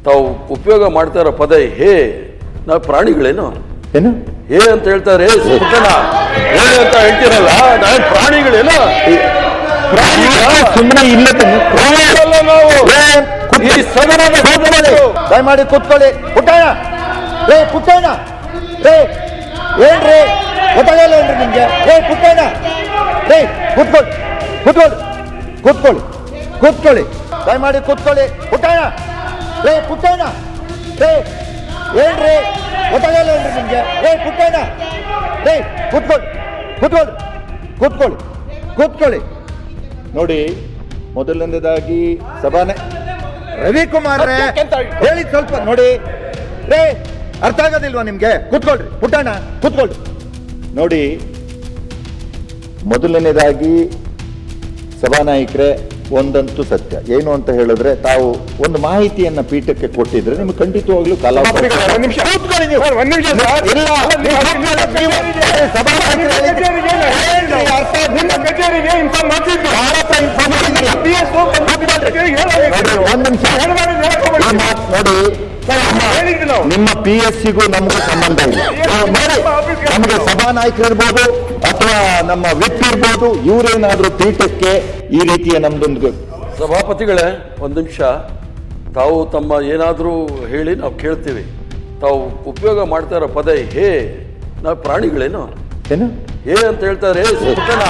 ತಾವು ಉಪಯೋಗ ಮಾಡ್ತಾ ಇರೋ ಪದ ಹೇ ನಾವು ಪ್ರಾಣಿಗಳೇನು ಏನು ಹೇ ಅಂತ ಹೇಳ್ತಾರೆ ಪುಟ್ಟಣ ಹೇ ಅಂತ ಹೇಳ್ತೀರಲ್ಲ ನಾವು ಪ್ರಾಣಿಗಳೇನು ಸುಮ್ಮನೆ ಇಲ್ಲ ಪ್ರಾಣಿಗಳಲ್ಲ ನಾವು ಈ ಸದನದ ದಯಮಾಡಿ ಕೂತ್ಕೊಳ್ಳಿ. ಪುಟ್ಟಣ್ಣ ರೇ ಪುಟ್ಟಣ್ಣ ರೇ ಏನ್ರಿ ಗೊತ್ತಾಗಲ್ಲ ಏನ್ರಿ ನಿಮ್ಗೆ? ರೇ ಪುಟ್ಟಣ್ಣ ರೇ ಕೂತ್ಕೊಳ್ಳಿ ಕೂತ್ಕೊಳ್ಳಿ ಕೂತ್ಕೊಳ್ಳಿ ಕೂತ್ಕೊಳ್ಳಿ ದಯಮಾಡಿ ಕೂತ್ಕೊಳ್ಳಿ. ಪುಟ್ಟಣ್ಣ ರೇ ಪುಟ್ಟಣ್ಣ ರೇ ಏನ್ರಿ ಗೊತ್ತಾಗಲ್ಲ ಏನ್ರಿ ನಿಮ್ಗೆ? ರೇ ಪುಟ್ಟಣ್ಣ ರೇ ಕೂತ್ಕೊಳ್ಳಿ ಕೂತ್ಕೊಳ್ಳಿ ಕೂತ್ಕೊಳ್ಳಿ ಕೂತ್ಕೊಳ್ಳಿ. ನೋಡಿ, ಮೊದಲನೇದಾಗಿ ಸಭಾನೆ ರವಿಕುಮಾರ್ ಹೇಳಿ ಸ್ವಲ್ಪ ನೋಡಿ. ರೇ ಅರ್ಥ ಆಗೋದಿಲ್ವಾ ನಿಮ್ಗೆ? ಕೂತ್ಕೊಳ್ರಿ ಪುಟ್ಟಣ್ಣ ಕೂತ್ಕೊಳ್ರಿ. ನೋಡಿ, ಮೊದಲನೇದಾಗಿ ಸಭಾನಾಯಕರೇ, ಒಂದಂತೂ ಸತ್ಯ ಏನು ಅಂತ ಹೇಳಿದ್ರೆ, ತಾವು ಒಂದು ಮಾಹಿತಿಯನ್ನ ಪೀಠಕ್ಕೆ ಕೊಟ್ಟಿದ್ರೆ ನಿಮ್ಗೆ ಖಂಡಿತವಾಗ್ಲೂ ನೋಡಿ, ನಿಮ್ಮ PSCಗೂ ನಮಗೂ ಸಂಬಂಧ ಇಲ್ಲ. ನಮಗೆ ಸಭಾನಾಯಕರು ಇರ್ಬೋದು ಅಥವಾ ನಮ್ಮ ವಿಪ್ ಇರ್ಬೋದು, ಇವರೇನಾದ್ರೂ ಪೀಠಕ್ಕೆ ಈ ರೀತಿಯ ನಮ್ದೊಂದು ಸಭಾಪತಿಗಳೇ ಒಂದು ನಿಮಿಷ, ತಾವು ತಮ್ಮ ಏನಾದರೂ ಹೇಳಿ ನಾವು ಕೇಳ್ತೀವಿ. ತಾವು ಉಪಯೋಗ ಮಾಡ್ತಾ ಇರೋ ಪದ ಹೇ ನಾವು ಪ್ರಾಣಿಗಳೇನು ಏನು ಹೇ ಅಂತ ಹೇಳ್ತಾರೆ ಪುಟ್ಟಣ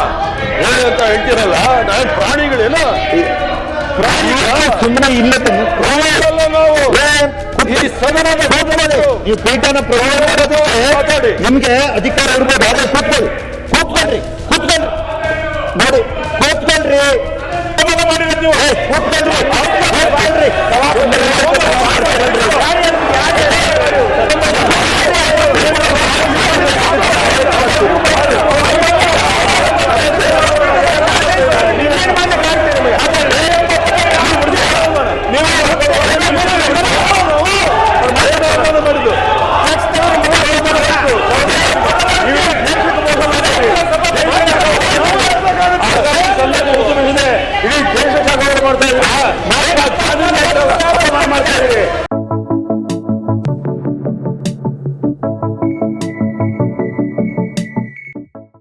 ಹೇ ಅಂತ ಹೇಳ್ತೀರಲ್ಲ ನಾವು ಪ್ರಾಣಿಗಳೇನು ಸುಮ್ಮನೆ ಇಲ್ಲ ನಾವು ಈ ಸದನದ ನೀವು ಪೀಠನ ಮಾತಾಡಿ ನಿಮ್ಗೆ ಅಧಿಕಾರ ಇರ್ಬೋದು. ಆದ್ರೆ ಕೂತ್ಕೊಳ್ಳಿ ಕೂತ್ಕೊಳ್ರಿ ಕೂತ್ಕೊಳ್ರಿ ನೋಡಿ ಕೂತ್ಕೊಳ್ರಿ